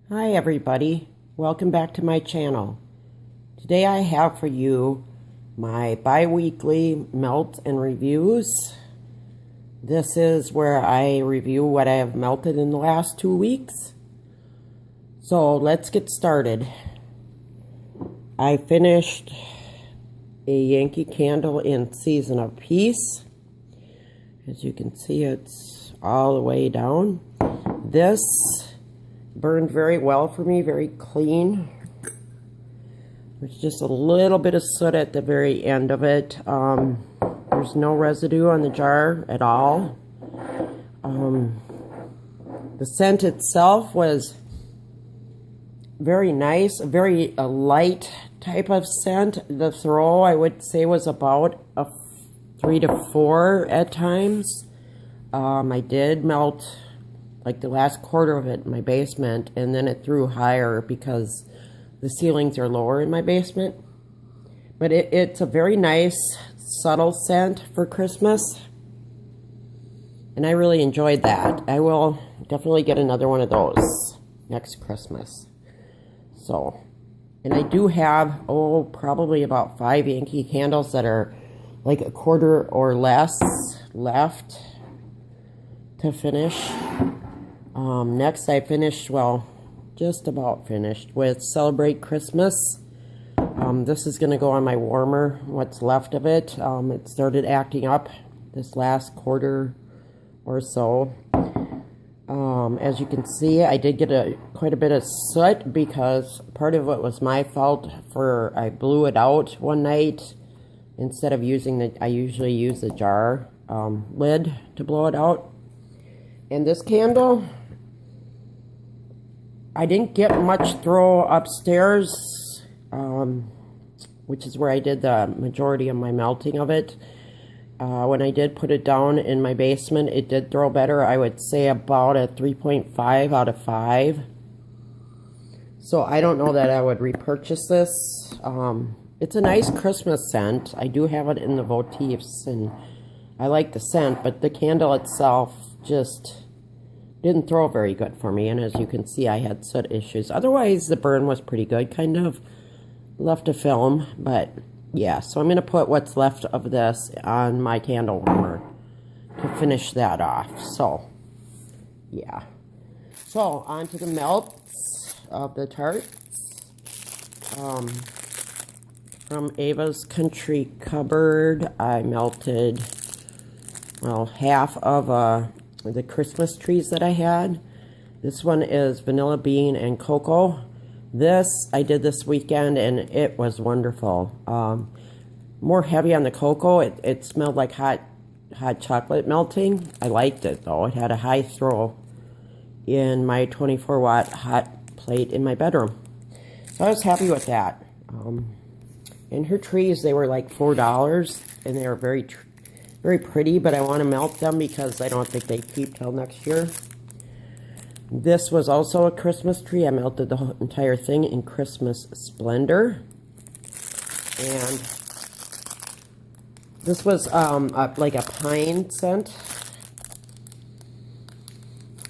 Hi everybody, welcome back to my channel. Today I have for you my bi-weekly melt and reviews. This is where I review what I have melted in the last 2 weeks. So let's get started. I finished a Yankee candle in Season of Peace. As you can see, it's all the way down. This burned very well for me, very clean. There's just a little bit of soot at the very end of it. There's no residue on the jar at all. The scent itself was very nice, a very light type of scent. The throw, I would say, was about a 3 to 4 at times. I did melt like the last quarter of it in my basement, and then it threw higher because the ceilings are lower in my basement. But it's a very nice, subtle scent for Christmas, and I really enjoyed that. I will definitely get another one of those next Christmas. So, and I do have, probably about 5 Yankee candles that are like a quarter or less left to finish. Next I finished, just about finished with Celebrate Christmas. This is going to go on my warmer, what's left of it. It started acting up this last quarter or so. As you can see, I did get quite a bit of soot because part of it was my fault I blew it out one night. Instead of I usually use the jar lid to blow it out. And this candle, I didn't get much throw upstairs, which is where I did the majority of my melting of it. When I did put it down in my basement, it did throw better. I would say about a 3.5 out of 5. So I don't know that I would repurchase this. It's a nice Christmas scent. I do have it in the votifs, and I like the scent, but the candle itself just didn't throw very good for me, and as you can see, I had soot issues. Otherwise, the burn was pretty good, kind of left a film, but yeah, so I'm going to put what's left of this on my candle warmer to finish that off. So, yeah. So, on to the melts of the tarts. From Ava's Country Cupboard, I melted, half of the Christmas trees that I had. This one is vanilla bean and cocoa. This I did this weekend, and it was wonderful. More heavy on the cocoa. It smelled like hot chocolate melting. I liked it though. It had a high throw in my 24-watt hot plate in my bedroom, so I was happy with that. And her trees, they were like $4, and they were very pretty, but I want to melt them because I don't think they keep till next year. This was also a Christmas tree. I melted the whole entire thing in Christmas Splendor. And this was like a pine scent.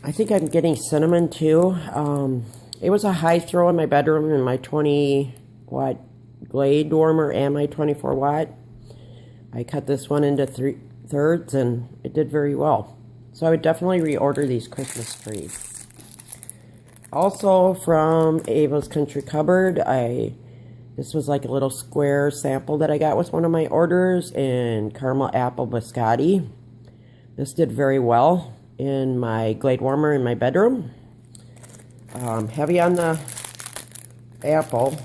I think I'm getting cinnamon too. It was a high throw in my bedroom in my 20-watt Glade warmer and my 24-watt. I cut this one into 3/3, and it did very well. So I would definitely reorder these Christmas trees. Also from Ava's Country Cupboard, this was like a little square sample that I got with one of my orders in Caramel Apple Biscotti. This did very well in my Glade warmer in my bedroom. Heavy on the apple.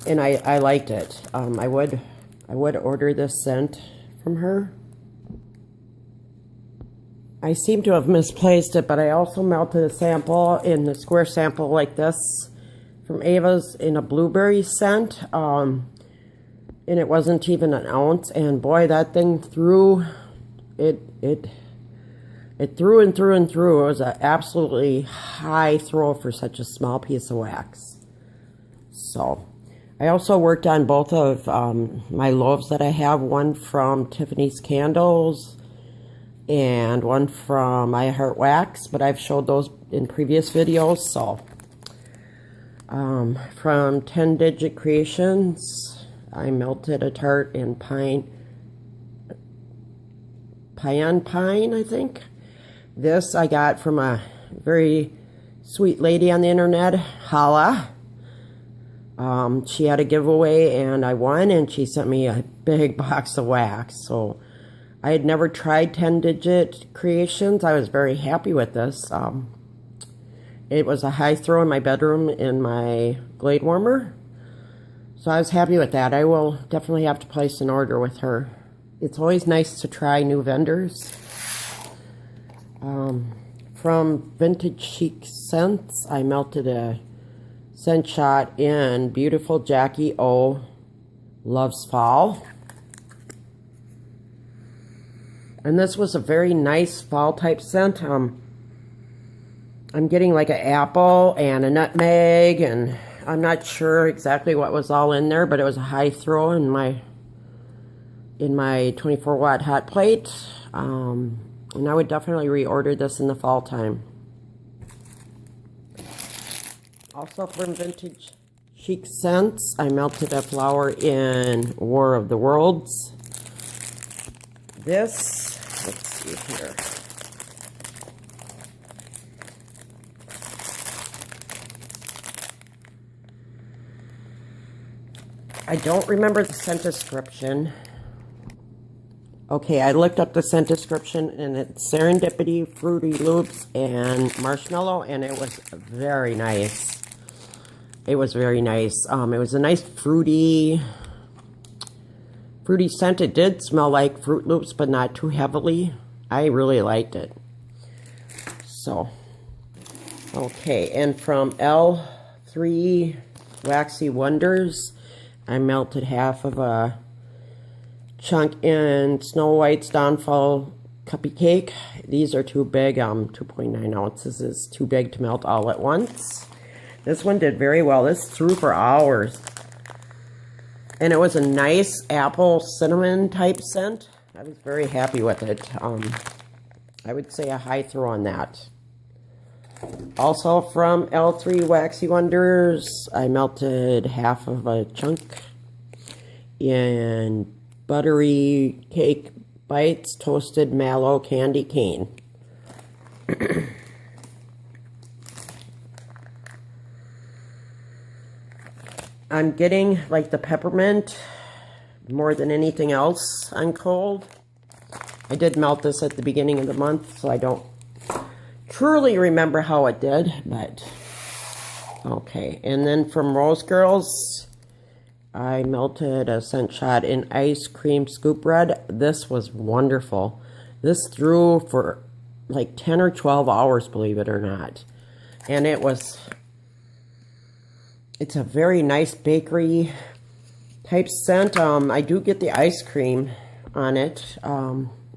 And I liked it. I would order this scent from her. I seem to have misplaced it, but I also melted a sample in the square sample like this from Ava's in a blueberry scent. And it wasn't even an ounce. And boy, that thing threw. It threw and through and through. It was an absolutely high throw for such a small piece of wax. So I also worked on both of my loaves that I have, one from Tiffany's Candles and one from I Heart Wax, but I've showed those in previous videos. So from 10 Digit Creations, I melted a tart in pine, I think. This I got from a very sweet lady on the internet, Hala. She had a giveaway and I won, and she sent me a big box of wax. So I had never tried 10 Digit Creations. I was very happy with this. It was a high throw in my bedroom in my Glade warmer. So I was happy with that. I will definitely have to place an order with her. It's always nice to try new vendors. From Vintage Chic Scents, I melted a scent shot in Beautiful Jackie O Loves Fall. And this was a very nice fall type scent. I'm getting like an apple and a nutmeg, and I'm not sure exactly what was all in there, but it was a high throw in my 24-watt hot plate. And I would definitely reorder this in the fall time. Also from Vintage Chic Scents, I melted a flower in War of the Worlds. This, let's see here. I don't remember the scent description. Okay, I looked up the scent description, and it's Serendipity, Fruity Loops, and Marshmallow, and it was very nice. It was very nice. It was a nice fruity scent. It did smell like Fruit Loops, but not too heavily. I really liked it. So, okay, and from L3 Waxy Wonders, I melted half of a chunk in Snow White's Downfall Cuppy Cake. These are too big. 2.9 ounces is too big to melt all at once. This one did very well. This threw for hours. And it was a nice apple cinnamon type scent. I was very happy with it. I would say a high throw on that. Also from L3 Waxy Wonders, I melted half of a chunk in Buttery Cake Bites Toasted Mallow Candy Cane. I'm getting like the peppermint more than anything else on cold. I did melt this at the beginning of the month, so I don't truly remember how it did, but okay. And then from Rose Girls, I melted a scent shot in Ice Cream Scoop Red. This was wonderful. This threw for like 10 or 12 hours, believe it or not. And it's a very nice bakery type scent. I do get the ice cream on it.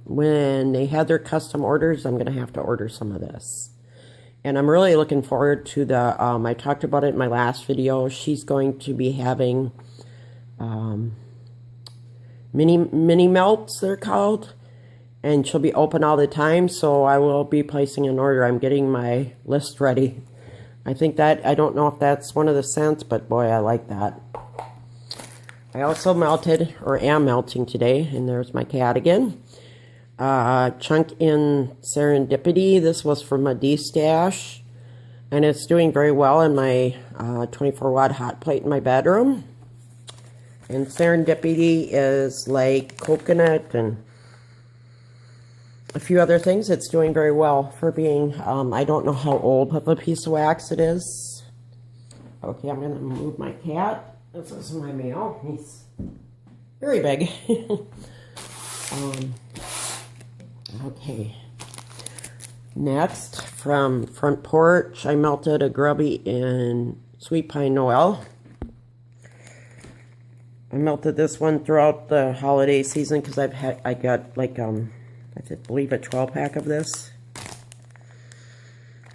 When they had their custom orders, I'm going to have to order some of this. And I'm really looking forward to the, I talked about it in my last video. She's going to be having mini melts, they're called, and she'll be open all the time, so I will be placing an order. I'm getting my list ready. I don't know if that's one of the scents, but boy, I like that. I also melted, or am melting today, and there's my cat again. Chunk in Serendipity. This was from a D-stash, and it's doing very well in my 24-watt hot plate in my bedroom. And Serendipity is like coconut and a few other things. It's doing very well for being, I don't know how old of a piece of wax it is. Okay, I'm going to move my cat. This is my male. He's very big. Okay. Next, from Front Porch, I melted a Grubby in Sweet Pine Noel. I melted this one throughout the holiday season because I got like, I believe a 12-pack of this.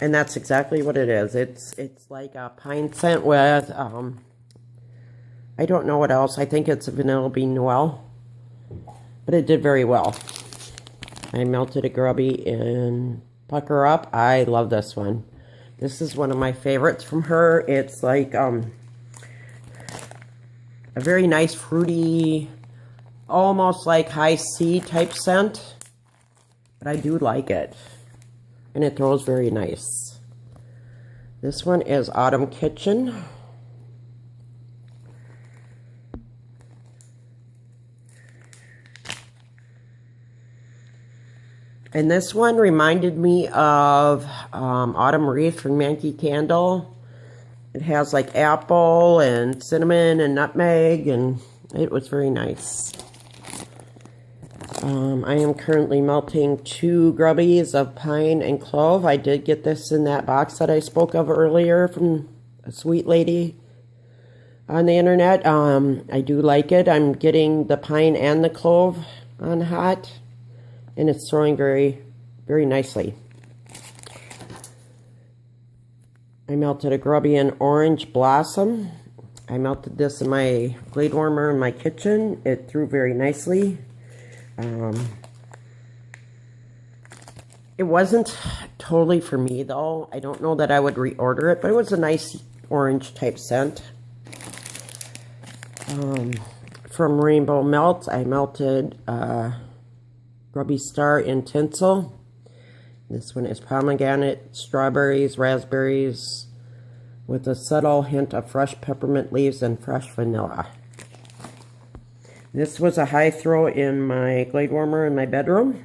And that's exactly what it is. It's like a pine scent with, I don't know what else. I think it's a Vanilla Bean Noel. But it did very well. I melted a Grubby in Pucker Up. I love this one. This is one of my favorites from her. It's like a very nice fruity, almost like high C type scent. But I do like it. And it throws very nice. This one is Autumn Kitchen. And this one reminded me of Autumn Wreath from Yankee Candle. It has like apple and cinnamon and nutmeg, and it was very nice. I am currently melting 2 Grubbies of pine and clove. I did get this in that box that I spoke of earlier from a sweet lady on the internet. I do like it. I'm getting the pine and the clove on hot. And it's throwing very, very nicely. I melted a Grubby in Orange Blossom. I melted this in my blade warmer in my kitchen. It threw very nicely. It wasn't totally for me though. I don't know that I would reorder it, but it was a nice orange type scent. From Rainbow Melt, I melted Grubby Star in Tinsel. This one is pomegranate, strawberries, raspberries, with a subtle hint of fresh peppermint leaves and fresh vanilla. This was a high throw in my glade warmer in my bedroom.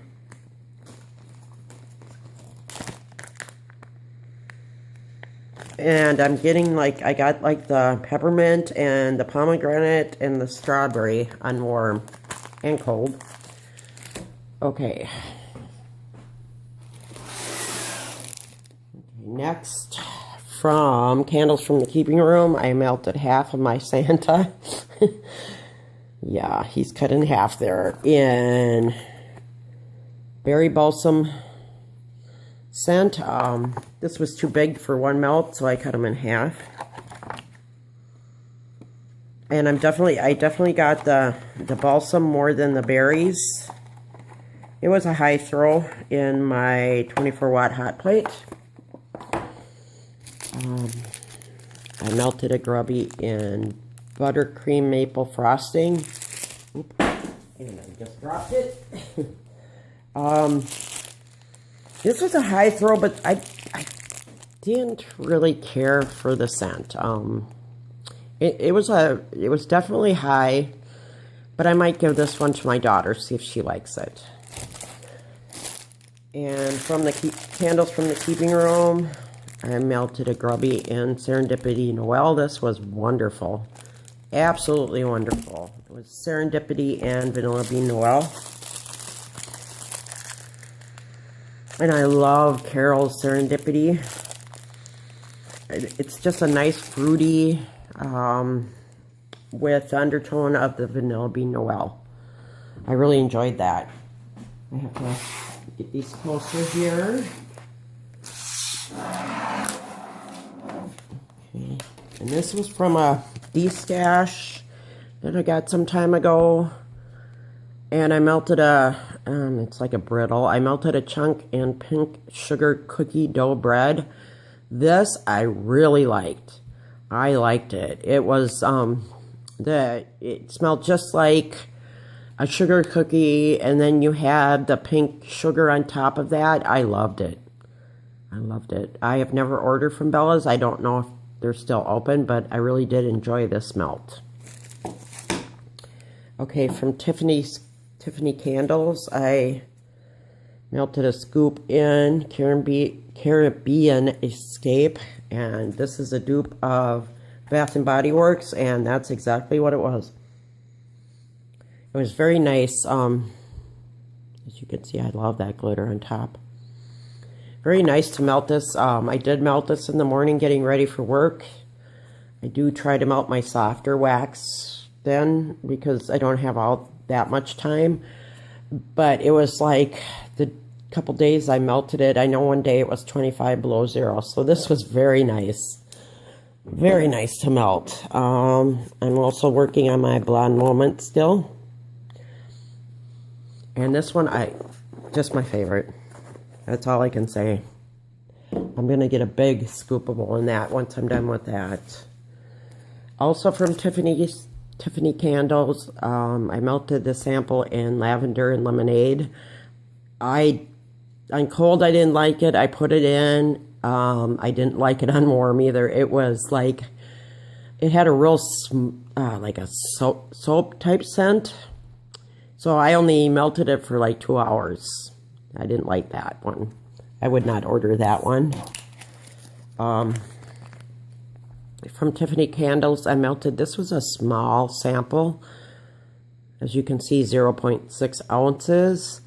And I'm getting like, I got like the peppermint and the pomegranate and the strawberry on warm and cold. Okay. Next, from Candles from the Keeping Room, I melted half of my Santa. Yeah, he's cut in half there. In Berry Balsam scent. This was too big for one melt, so I cut him in half. And I definitely got the balsam more than the berries. It was a high throw in my 24-watt hot plate. I melted a Grubby in buttercream maple frosting. Oop, and I just dropped it. This was a high throw, but I didn't really care for the scent. It was definitely high, but I might give this one to my daughter, see if she likes it. And from the Candles from the Keeping Room, I melted a Grubby in Serendipity Noel. This was wonderful. Absolutely wonderful. It was Serendipity and Vanilla Bean Noel. And I love Carol's Serendipity. It's just a nice fruity, with undertone of the Vanilla Bean Noel. I really enjoyed that. I have to get these closer here. Okay. And this was from a D-stash that I got some time ago. And I melted it's like a brittle. I melted a chunk in pink sugar cookie dough bread. This I really liked. I liked it. It was, it smelled just like a sugar cookie, and then you had the pink sugar on top of that. I loved it. I loved it. I have never ordered from Bella's. I don't know if they're still open, but I really did enjoy this melt. Okay, from Tiffany Candles, I melted a scoop in Caribbean Escape, and this is a dupe of Bath & Body Works, and that's exactly what it was. It was very nice. As you can see, I love that glitter on top. Very nice to melt this. I did melt this in the morning getting ready for work. I do try to melt my softer wax then because I don't have all that much time. But it was like the couple days I melted it. I know one day it was 25 below zero. So this was very nice. Very nice to melt. I'm also working on my Blonde Moment still. And this one, I Just my favorite. That's all I can say. I'm going to get a big scoopable in that once I'm done with that. Also from Tiffany Candles, I melted the sample in lavender and lemonade. On cold, I didn't like it. I put it in. I didn't like it on warm either. It was like, it had a real, like a soap type scent. So I only melted it for like 2 hours. I didn't like that one. I would not order that one. From Tiffany Candles, I melted, this was a small sample. As you can see, 0.6 ounces.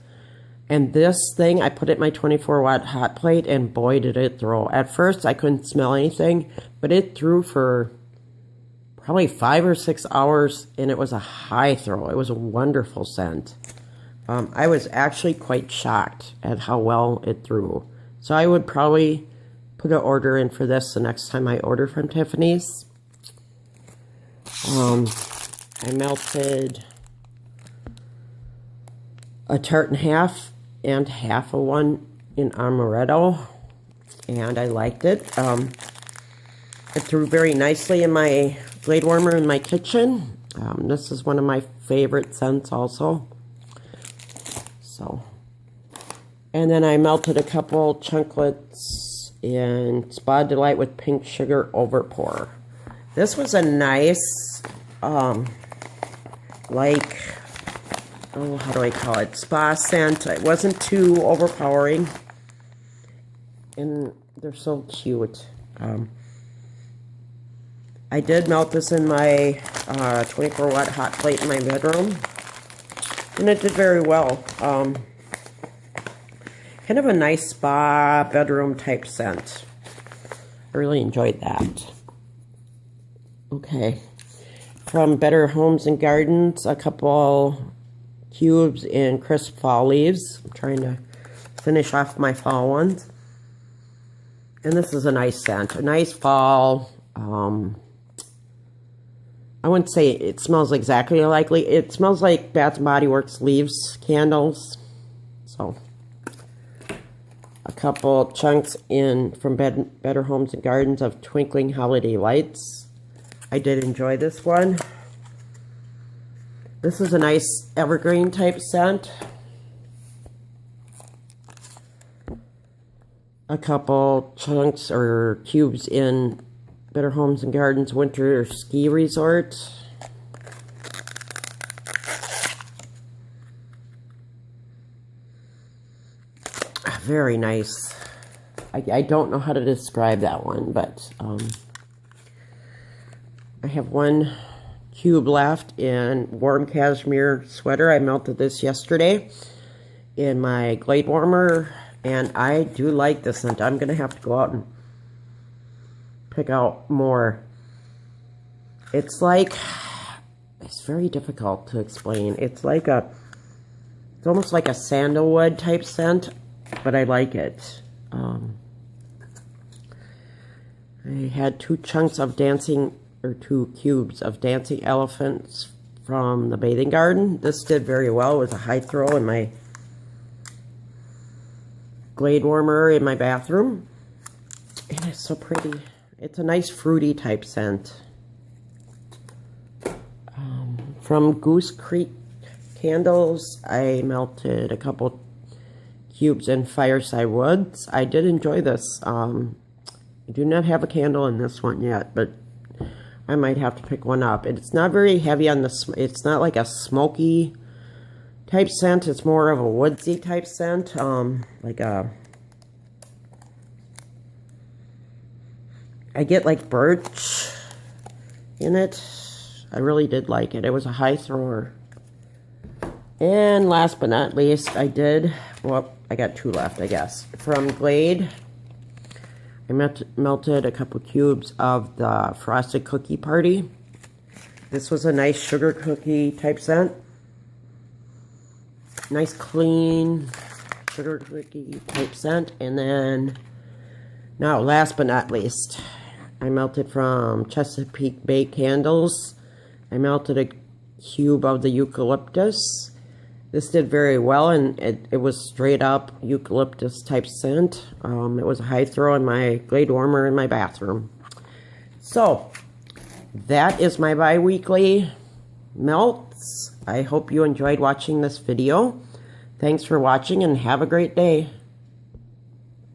And this thing, I put it in my 24-watt hot plate, and boy, did it throw. At first, I couldn't smell anything, but it threw for probably 5 or 6 hours, and it was a high throw. It was a wonderful scent. I was actually quite shocked at how well it threw. So I would probably put an order in for this the next time I order from Tiffany's. I melted a tart in half and half of one in amaretto, and I liked it. It threw very nicely in my blade warmer in my kitchen. This is one of my favorite scents also. So, and then I melted a couple chunklets in Spa Delight with pink sugar overpour. This was a nice, like, oh, how do I call it? Spa scent. It wasn't too overpowering. And they're so cute. I did melt this in my 24-watt hot plate in my bedroom. And it did very well. Kind of a nice spa bedroom type scent. I really enjoyed that. Okay. From Better Homes and Gardens, a couple cubes in crisp fall leaves. I'm trying to finish off my fall ones. And this is a nice scent. A nice fall. I wouldn't say it smells exactly like, it smells like Bath & Body Works Leaves candles. So, a couple chunks in from Better Homes and Gardens of Twinkling Holiday Lights. I did enjoy this one. This is a nice evergreen type scent. A couple chunks or cubes in Better Homes and Gardens Winter Ski Resort. Very nice. I don't know how to describe that one, but I have one cube left in warm cashmere sweater. I melted this yesterday in my Glade warmer, and I do like this scent. I'm going to have to go out and pick out more. It's like, it's very difficult to explain. It's like a, it's almost like a sandalwood type scent, but I like it. I had 2 chunks of dancing, or 2 cubes of dancing elephants from the bathing garden. This did very well. It was a high throw in my Glade warmer in my bathroom. And it's so pretty. It's a nice fruity type scent. From Goose Creek Candles, I melted a couple cubes in Fireside Woods. I did enjoy this. I do not have a candle in this one yet, but I might have to pick one up. It's not very heavy on the, it's not like a smoky type scent. It's more of a woodsy type scent. Like a, I get like birch in it. I really did like it. It was a high thrower. And last but not least, I did, well, I got 2 left, I guess. From Glade, I melted a couple cubes of the Frosted Cookie Party. This was a nice sugar cookie type scent. Nice clean sugar cookie type scent. And then, now last but not least, I melted from Chesapeake Bay Candles. I melted a cube of the eucalyptus. This did very well, and it was straight up eucalyptus type scent. It was a high throw in my Glade warmer in my bathroom. So, that is my bi-weekly melts. I hope you enjoyed watching this video. Thanks for watching and have a great day.